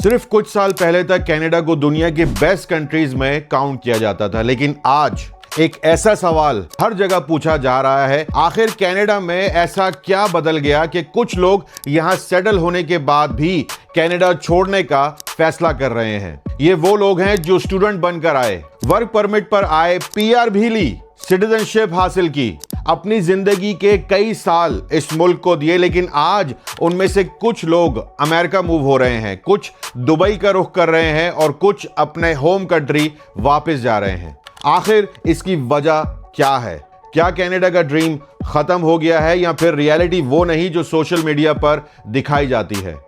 सिर्फ कुछ साल पहले तक कनाडा को दुनिया की बेस्ट कंट्रीज में काउंट किया जाता था, लेकिन आज एक ऐसा सवाल हर जगह पूछा जा रहा है, आखिर कनाडा में ऐसा क्या बदल गया कि कुछ लोग यहां सेटल होने के बाद भी कनाडा छोड़ने का फैसला कर रहे हैं। ये वो लोग हैं जो स्टूडेंट बनकर आए, वर्क परमिट पर आए, पीआर भी ली, सिटीजनशिप हासिल की, अपनी जिंदगी के कई साल इस मुल्क को दिए, लेकिन आज उनमें से कुछ लोग अमेरिका मूव हो रहे हैं, कुछ दुबई का रुख कर रहे हैं और कुछ अपने होम कंट्री वापस जा रहे हैं। आखिर इसकी वजह क्या है? क्या कनाडा का ड्रीम खत्म हो गया है या फिर रियलिटी वो नहीं जो सोशल मीडिया पर दिखाई जाती है?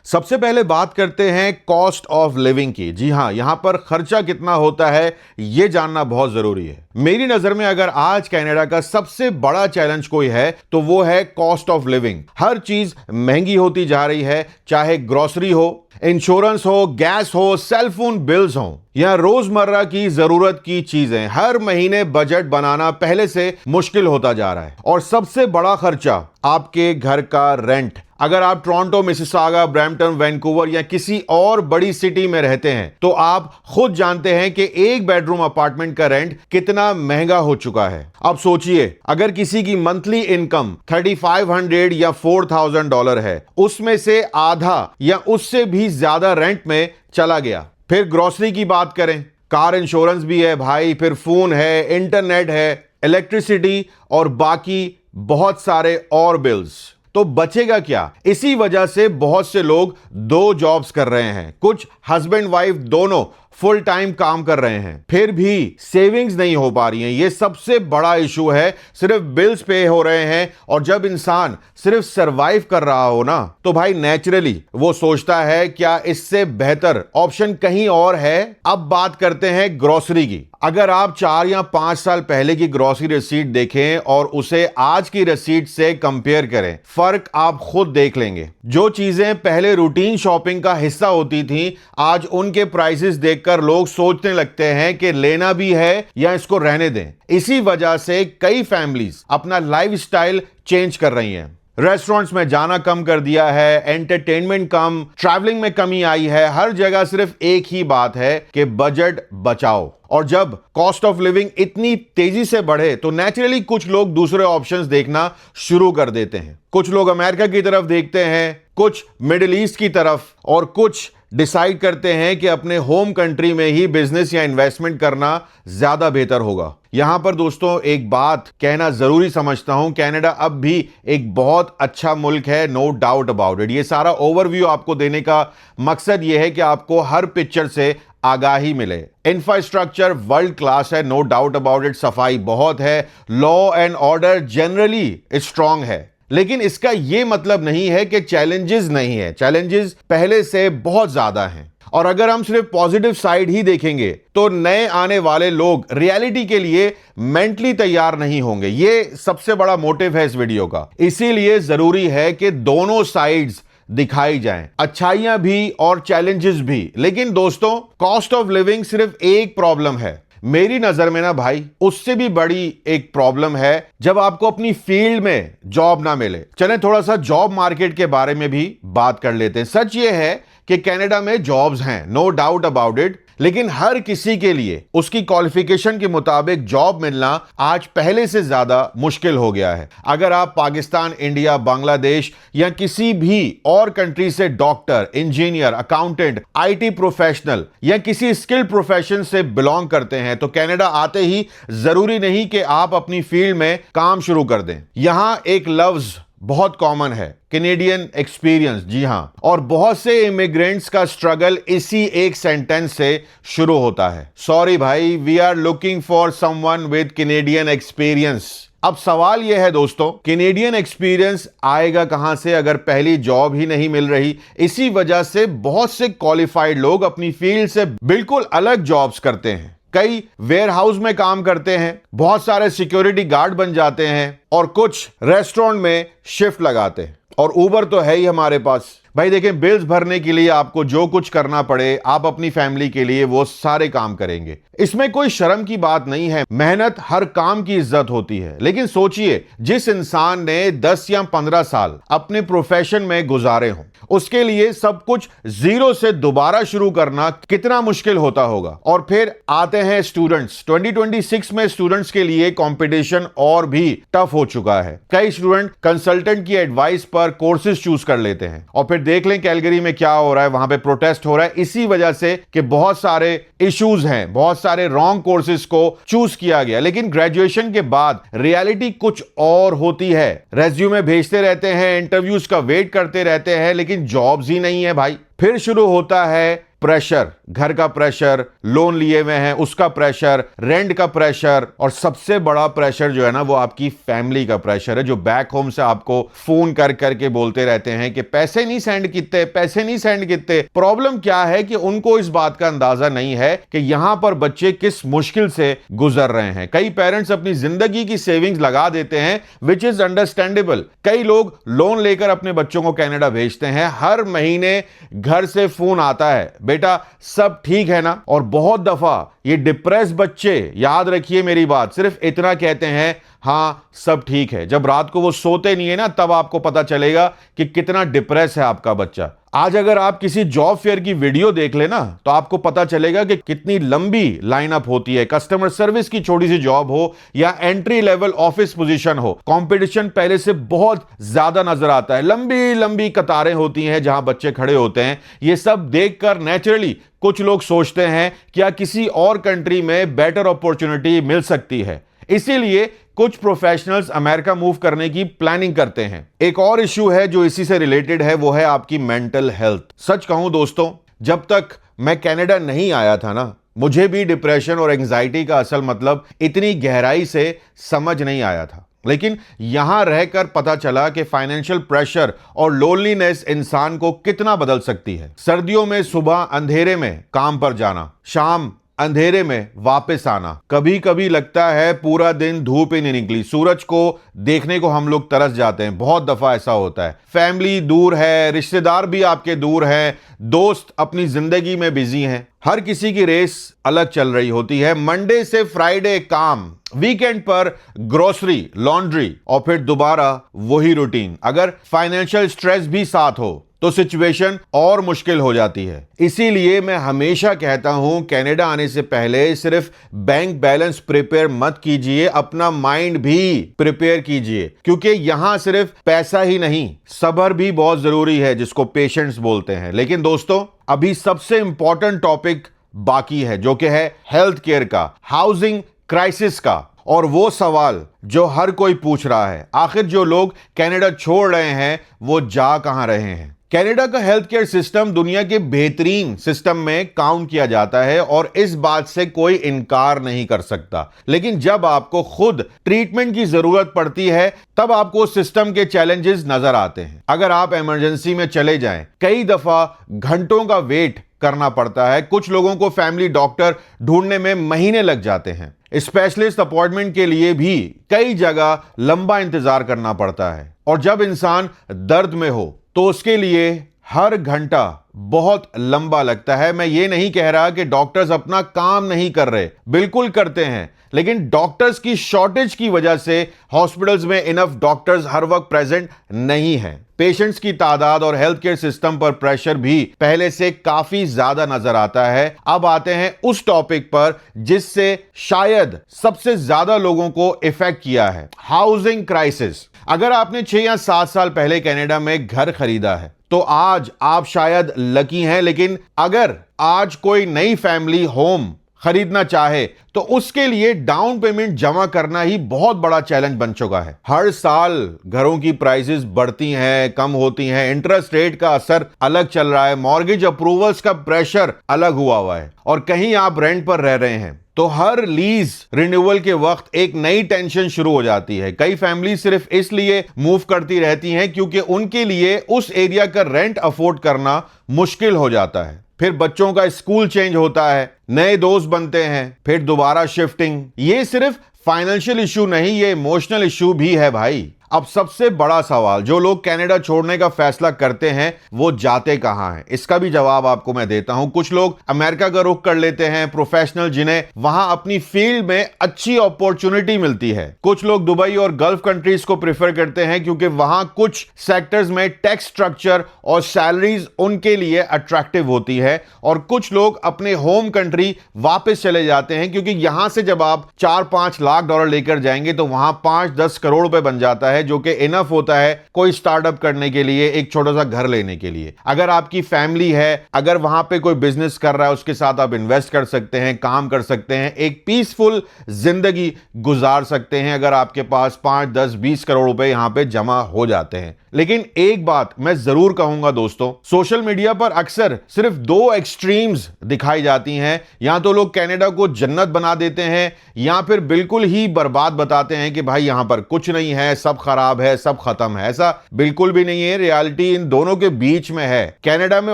सबसे पहले बात करते हैं कॉस्ट ऑफ लिविंग की। जी हां, यहां पर खर्चा कितना होता है यह जानना बहुत जरूरी है। मेरी नजर में अगर आज कनाडा का सबसे बड़ा चैलेंज कोई है तो वो है कॉस्ट ऑफ लिविंग। हर चीज महंगी होती जा रही है, चाहे ग्रोसरी हो, इंश्योरेंस हो, गैस हो, सेल फोन बिल्स हो या रोजमर्रा की जरूरत की चीजें। हर महीने बजट बनाना पहले से मुश्किल होता जा रहा है। और सबसे बड़ा खर्चा आपके घर का रेंट। अगर आप टोरंटो, मिसिसागा, ब्रैम्पटन, वैंकूवर या किसी और बड़ी सिटी में रहते हैं तो आप खुद जानते हैं कि एक बेडरूम अपार्टमेंट का रेंट कितना महंगा हो चुका है। अब सोचिए, अगर किसी की मंथली इनकम 3500 या $4000 है, उसमें से आधा या उससे भी ज्यादा रेंट में चला गया। फिर ग्रोसरी की बात करें, कार इंश्योरेंस भी है भाई, फिर फोन है, इंटरनेट है, इलेक्ट्रिसिटी और बाकी बहुत सारे और बिल्स। तो बचेगा क्या? इसी वजह से बहुत से लोग दो जॉब्स कर रहे हैं, कुछ हस्बैंड वाइफ दोनों फुल टाइम काम कर रहे हैं, फिर भी सेविंग्स नहीं हो पा रही हैं। ये सबसे बड़ा इशू है। सिर्फ बिल्स पे हो रहे हैं और जब इंसान सिर्फ सरवाइव कर रहा हो ना तो भाई नेचुरली वो सोचता है क्या इससे बेहतर ऑप्शन कहीं और है। अब बात करते हैं ग्रोसरी की। अगर आप 4 या 5 साल पहले की ग्रोसरी रिसीट देखें और उसे आज की रिसीट से कंपेयर करें, फर्क आप खुद देख लेंगे। जो चीजें पहले रूटीन शॉपिंग का हिस्सा होती थी, आज उनके प्राइसेस देखकर लोग सोचने लगते हैं कि लेना भी है या इसको रहने दें। इसी वजह से कई फैमिलीज अपना लाइफस्टाइल चेंज कर रही हैं। रेस्टोरेंट्स में जाना कम कर दिया है, एंटरटेनमेंट कम, ट्रैवलिंग में कमी आई है। हर जगह सिर्फ एक ही बात है कि बजट बचाओ। और जब कॉस्ट ऑफ लिविंग इतनी तेजी से बढ़े तो नेचुरली कुछ लोग दूसरे ऑप्शंस देखना शुरू कर देते हैं। कुछ लोग अमेरिका की तरफ देखते हैं, कुछ मिडिल ईस्ट की तरफ, और कुछ डिसाइड करते हैं कि अपने होम कंट्री में ही बिजनेस या इन्वेस्टमेंट करना ज्यादा बेहतर होगा। यहां पर दोस्तों एक बात कहना जरूरी समझता हूं, कनाडा अब भी एक बहुत अच्छा मुल्क है, नो डाउट अबाउट इट। ये सारा ओवरव्यू आपको देने का मकसद ये है कि आपको हर पिक्चर से आगाही मिले। इंफ्रास्ट्रक्चर वर्ल्ड क्लास है, नो डाउट अबाउट इट। सफाई बहुत है, law and order generally strong है। लेकिन इसका यह मतलब नहीं है कि चैलेंजेस नहीं है। चैलेंजेस पहले से बहुत ज्यादा हैं। और अगर हम सिर्फ पॉजिटिव साइड ही देखेंगे तो नए आने वाले लोग रियलिटी के लिए मेंटली तैयार नहीं होंगे। ये सबसे बड़ा मोटिव है इस वीडियो का। इसीलिए जरूरी है कि दोनों साइड्स दिखाई जाएं, अच्छाइयां भी और चैलेंजेस भी। लेकिन दोस्तों, कॉस्ट ऑफ लिविंग सिर्फ एक प्रॉब्लम है। मेरी नजर में ना भाई, उससे भी बड़ी एक प्रॉब्लम है जब आपको अपनी फील्ड में जॉब ना मिले। चलें थोड़ा सा जॉब मार्केट के बारे में भी बात कर लेते हैं। सच ये है कि कनाडा में जॉब्स हैं, नो डाउट अबाउट इट, लेकिन हर किसी के लिए उसकी क्वालिफिकेशन के मुताबिक जॉब मिलना आज पहले से ज्यादा मुश्किल हो गया है। अगर आप पाकिस्तान, इंडिया, बांग्लादेश या किसी भी और कंट्री से doctor, engineer, accountant, IT professional या किसी स्किल प्रोफेशन से बिलोंग करते हैं तो कनाडा आते ही जरूरी नहीं कि आप अपनी फील्ड में काम शुरू कर दें। यहां एक लफ्ज बहुत कॉमन है, कैनेडियन एक्सपीरियंस। जी हां, और बहुत से इमिग्रेंट्स का स्ट्रगल इसी एक सेंटेंस से शुरू होता है, सॉरी भाई, we are looking for someone with Canadian experience. अब सवाल यह है दोस्तों, कैनेडियन एक्सपीरियंस आएगा कहां से अगर पहली जॉब ही नहीं मिल रही? इसी वजह से बहुत से क्वालिफाइड लोग अपनी फील्ड से बिल्कुल अलग जॉब्स करते हैं। कई वेयर हाउस में काम करते हैं, बहुत सारे सिक्योरिटी गार्ड बन जाते हैं और कुछ रेस्टोरेंट में शिफ्ट लगाते हैं। और उबर तो है ही हमारे पास। भाई देखें, बिल्स भरने के लिए आपको जो कुछ करना पड़े आप अपनी फैमिली के लिए वो सारे काम करेंगे। इसमें कोई शर्म की बात नहीं है, मेहनत हर काम की इज्जत होती है। लेकिन सोचिए, जिस इंसान ने 10 या 15 साल अपने प्रोफेशन में गुजारे हों, उसके लिए सब कुछ जीरो से दोबारा शुरू करना कितना मुश्किल होता होगा। और फिर आते हैं स्टूडेंट्स। 2026 में स्टूडेंट्स के लिए कंपटीशन और भी टफ हो चुका है। कई स्टूडेंट कंसल्टेंट की एडवाइस पर कोर्सेज चूज कर लेते हैं और फिर देख लें कैलगरी में क्या हो रहा है, वहां पे प्रोटेस्ट हो रहा है इसी वजह से कि बहुत सारे इश्यूज हैं, बहुत सारे रॉन्ग कोर्सेज को चूज किया गया। लेकिन ग्रेजुएशन के बाद रियलिटी कुछ और होती है। रेज्यूमे भेजते रहते हैं, इंटरव्यूज का वेट करते रहते हैं, लेकिन जॉब्स ही नहीं है भाई। फिर शुरू होता है प्रेशर, घर का प्रेशर, लोन लिए हुए हैं उसका प्रेशर, रेंट का प्रेशर, और सबसे बड़ा प्रेशर जो है ना वो आपकी फैमिली का प्रेशर है, जो बैक होम से आपको फोन कर करके बोलते रहते हैं कि पैसे नहीं सेंड किते, पैसे नहीं सेंड किते। प्रॉब्लम क्या है कि उनको इस बात का अंदाजा नहीं है कि यहां पर बच्चे किस मुश्किल से गुजर रहे हैं। कई पेरेंट्स अपनी जिंदगी की सेविंग्स लगा देते हैं, विच इज अंडरस्टैंडेबल। कई लोग लोन लेकर अपने बच्चों को कनाडा भेजते हैं, हर महीने घर से फोन आता है, बेटा सब ठीक है ना। और बहुत दफा ये डिप्रेस बच्चे, याद रखिए मेरी बात, सिर्फ इतना कहते हैं हां सब ठीक है। जब रात को वो सोते नहीं है ना, तब आपको पता चलेगा कि कितना डिप्रेस है आपका बच्चा। आज अगर आप किसी जॉब फेयर की वीडियो देख लेना तो आपको पता चलेगा कि कितनी लंबी लाइनअप होती है। कस्टमर सर्विस की छोटी सी जॉब हो या एंट्री लेवल ऑफिस पोजीशन हो, कंपटीशन पहले से बहुत ज्यादा नजर आता है। लंबी लंबी कतारें होती हैं जहां बच्चे खड़े होते हैं। ये सब देखकर नेचुरली कुछ लोग सोचते हैं क्या किसी और कंट्री में बेटर अपॉर्चुनिटी मिल सकती है। इसीलिए कुछ प्रोफेशनल्स अमेरिका मूव करने की प्लानिंग करते हैं। एक और इश्यू है जो इसी से रिलेटेड है, वो है आपकी मेंटल हेल्थ। सच कहूं दोस्तों, जब तक मैं कनाडा नहीं आया था ना, मुझे भी डिप्रेशन और एंजाइटी का असल मतलब इतनी गहराई से समझ नहीं आया था। लेकिन यहां रहकर पता चला कि फाइनेंशियल प्रेशर और लोनलीनेस इंसान को कितना बदल सकती है। सर्दियों में सुबह अंधेरे में काम पर जाना, शाम अंधेरे में वापस आना, कभी कभी लगता है पूरा दिन धूप ही नहीं निकली, सूरज को देखने को हम लोग तरस जाते हैं। बहुत दफा ऐसा होता है। फैमिली दूर है, रिश्तेदार भी आपके दूर हैं, दोस्त अपनी जिंदगी में बिजी हैं, हर किसी की रेस अलग चल रही होती है। मंडे से फ्राइडे काम, वीकेंड पर ग्रोसरी, लॉन्ड्री और फिर दोबारा वही रूटीन। अगर फाइनेंशियल स्ट्रेस भी साथ हो तो सिचुएशन और मुश्किल हो जाती है। इसीलिए मैं हमेशा कहता हूं कनाडा आने से पहले सिर्फ बैंक बैलेंस प्रिपेयर मत कीजिए, अपना माइंड भी प्रिपेयर कीजिए, क्योंकि यहां सिर्फ पैसा ही नहीं सब्र भी बहुत जरूरी है, जिसको पेशेंस बोलते हैं। लेकिन दोस्तों, अभी सबसे इंपॉर्टेंट टॉपिक बाकी है, जो कि है हेल्थ केयर का, हाउसिंग क्राइसिस का, और वो सवाल जो हर कोई पूछ रहा है, आखिर जो लोग कनाडा छोड़ रहे हैं वो जा कहां रहे हैं। कनाडा का हेल्थ केयर सिस्टम दुनिया के बेहतरीन सिस्टम में काउंट किया जाता है और इस बात से कोई इनकार नहीं कर सकता। लेकिन जब आपको खुद ट्रीटमेंट की जरूरत पड़ती है तब आपको सिस्टम के चैलेंजेस नजर आते हैं। अगर आप इमरजेंसी में चले जाएं, कई दफा घंटों का वेट करना पड़ता है। कुछ लोगों को फैमिली डॉक्टर ढूंढने में महीने लग जाते हैं। स्पेशलिस्ट अपॉइंटमेंट के लिए भी कई जगह लंबा इंतजार करना पड़ता है। और जब इंसान दर्द में हो तो उसके लिए हर घंटा बहुत लंबा लगता है। मैं ये नहीं कह रहा कि डॉक्टर्स अपना काम नहीं कर रहे, बिल्कुल करते हैं, लेकिन डॉक्टर्स की शॉर्टेज की वजह से हॉस्पिटल्स में इनफ डॉक्टर्स हर वक्त प्रेजेंट नहीं है। पेशेंट्स की तादाद और हेल्थ केयर सिस्टम पर प्रेशर भी पहले से काफी ज्यादा नजर आता है। अब आते हैं उस टॉपिक पर जिससे शायद सबसे ज्यादा लोगों को इफेक्ट किया है, हाउसिंग क्राइसिस। अगर आपने 6 या 7 साल पहले कनाडा में घर खरीदा है तो आज आप शायद लकी हैं, लेकिन अगर आज कोई नई फैमिली होम खरीदना चाहे तो उसके लिए डाउन पेमेंट जमा करना ही बहुत बड़ा चैलेंज बन चुका है। हर साल घरों की प्राइसेस बढ़ती हैं, कम होती हैं, इंटरेस्ट रेट का असर अलग चल रहा है, मॉर्गेज अप्रूवल्स का प्रेशर अलग हुआ है, और कहीं आप रेंट पर रह रहे हैं तो हर लीज रिन्यूअल के वक्त एक नई टेंशन शुरू हो जाती है। कई फैमिली सिर्फ इसलिए मूव करती रहती हैं क्योंकि उनके लिए उस एरिया का रेंट अफोर्ड करना मुश्किल हो जाता है। फिर बच्चों का स्कूल चेंज होता है, नए दोस्त बनते हैं, फिर दोबारा शिफ्टिंग। ये सिर्फ फाइनेंशियल इश्यू नहीं, ये इमोशनल इश्यू भी है भाई। अब सबसे बड़ा सवाल, जो लोग कनाडा छोड़ने का फैसला करते हैं वो जाते कहां हैं, इसका भी जवाब आपको मैं देता हूं। कुछ लोग अमेरिका का रुख कर लेते हैं, प्रोफेशनल जिन्हें वहां अपनी फील्ड में अच्छी अपॉर्चुनिटी मिलती है। कुछ लोग दुबई और गल्फ कंट्रीज को प्रेफर करते हैं क्योंकि वहां कुछ सेक्टर्स में टैक्स स्ट्रक्चर और सैलरीज उनके लिए अट्रैक्टिव होती है। और कुछ लोग अपने होम कंट्री वापस चले जाते हैं क्योंकि यहां से जब आप 4-5 लाख डॉलर लेकर जाएंगे तो वहां 5-10 करोड़ रुपए बन जाता है, जो कि इनफ होता है कोई स्टार्टअप करने के लिए, एक छोटा सा घर लेने के लिए। अगर आपकी फैमिली है, अगर वहां पे कोई बिजनेस कर रहा है, उसके साथ आप इन्वेस्ट कर सकते हैं, काम कर सकते हैं, एक पीसफुल जिंदगी गुजार सकते हैं अगर आपके पास 5-10-20 करोड़ रुपए यहां पे जमा हो जाते हैं। लेकिन एक बात मैं जरूर कहूंगा दोस्तों, सोशल मीडिया पर अक्सर सिर्फ दो एक्सट्रीम्स दिखाई जाती हैं। या तो लोग कनाडा को जन्नत बना देते हैं या फिर बिल्कुल ही बर्बाद बताते हैं कि भाई यहां पर कुछ नहीं है, सब खराब है, सब खत्म है। ऐसा बिल्कुल भी नहीं है, रियलिटी इन दोनों के बीच में है। कनाडा में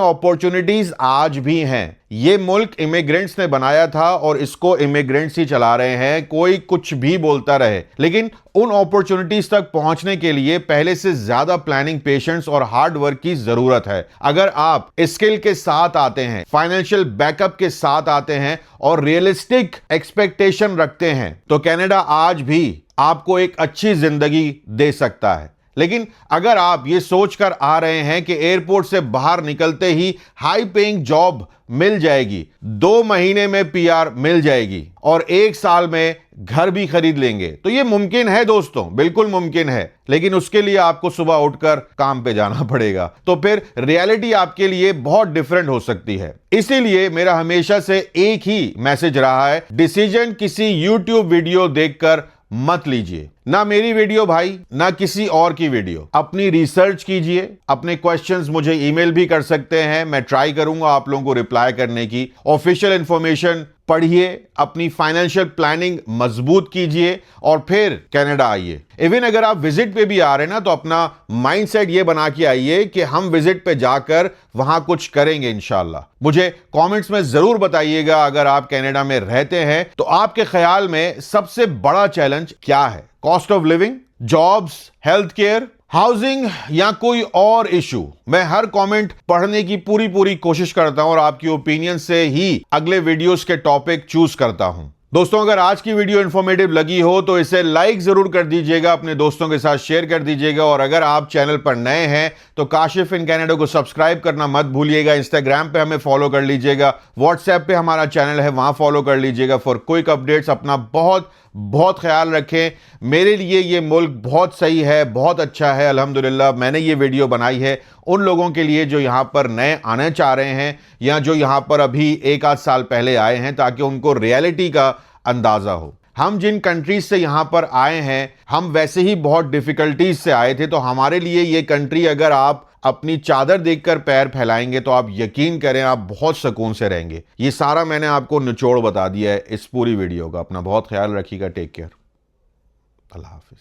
अपॉर्चुनिटीज आज भी हैं। ये मुल्क इमिग्रेंट्स ने बनाया था और इसको इमिग्रेंट्स ही चला रहे हैं, कोई कुछ भी बोलता रहे। लेकिन उन अपॉर्चुनिटीज तक पहुंचने के लिए पहले से ज्यादा प्लानिंग, पेशेंस और हार्ड वर्क की जरूरत है। अगर आप स्किल के साथ आते हैं, फाइनेंशियल बैकअप के साथ आते हैं और रियलिस्टिक एक्सपेक्टेशन रखते हैं तो कनाडा आज भी आपको एक अच्छी जिंदगी दे सकता है। लेकिन अगर आप ये सोचकर आ रहे हैं कि एयरपोर्ट से बाहर निकलते ही हाई पेइंग जॉब मिल जाएगी, 2 महीने में पीआर मिल जाएगी और 1 साल में घर भी खरीद लेंगे, तो ये मुमकिन है दोस्तों, बिल्कुल मुमकिन है। लेकिन उसके लिए आपको सुबह उठकर काम पे जाना पड़ेगा, तो फिर रियलिटी आपके लिए बहुत डिफरेंट हो सकती है। इसीलिए मेरा हमेशा से एक ही मैसेज रहा है, डिसीजन किसी यूट्यूब वीडियो देखकर मत लीजिए, ना मेरी वीडियो भाई, ना किसी और की वीडियो। अपनी रिसर्च कीजिए, अपने क्वेश्चंस मुझे ईमेल भी कर सकते हैं, मैं ट्राई करूंगा आप लोगों को रिप्लाई करने की। ऑफिशियल इंफॉर्मेशन पढ़िए, अपनी फाइनेंशियल प्लानिंग मजबूत कीजिए और फिर कनाडा आइए। इवन अगर आप विजिट पे भी आ रहे हैं ना, तो अपना माइंडसेट ये बना के आइए कि हम विजिट पे जाकर वहां कुछ करेंगे इंशाल्लाह। मुझे कमेंट्स में जरूर बताइएगा, अगर आप कनाडा में रहते हैं तो आपके ख्याल में सबसे बड़ा चैलेंज क्या है? Cost of living, jobs, health care, housing या कोई और इशू? मैं हर कमेंट पढ़ने की पूरी कोशिश करता हूं और आपकी ओपिनियन से ही अगले वीडियोस के टॉपिक चूज करता हूं। दोस्तों, अगर आज की वीडियो इंफॉर्मेटिव लगी हो तो इसे लाइक जरूर कर दीजिएगा, अपने दोस्तों के साथ शेयर कर दीजिएगा और अगर आप चैनल पर नए हैं तो काशिफ इन कनाडा को सब्सक्राइब करना मत भूलिएगा। इंस्टाग्राम पे हमें फॉलो कर लीजिएगा, व्हाट्सएप पे हमारा चैनल है, वहां फॉलो कर लीजिएगा फॉर क्विक अपडेट्स। अपना बहुत ख्याल रखें। मेरे लिए ये मुल्क बहुत सही है, बहुत अच्छा है, अल्हम्दुलिल्लाह। मैंने ये वीडियो बनाई है उन लोगों के लिए जो यहाँ पर नए आने चाह रहे हैं या जो यहाँ पर अभी 1-8 साल पहले आए हैं, ताकि उनको रियलिटी का अंदाजा हो। हम जिन कंट्रीज से यहाँ पर आए हैं, हम वैसे ही बहुत डिफिकल्टीज से आए थे, तो हमारे लिए ये कंट्री, अगर आप अपनी चादर देखकर पैर फैलाएंगे तो आप यकीन करें आप बहुत सुकून से रहेंगे। ये सारा मैंने आपको निचोड़ बता दिया है इस पूरी वीडियो का। अपना बहुत ख्याल रखिएगा, टेक केयर, अल्लाह हाफिज।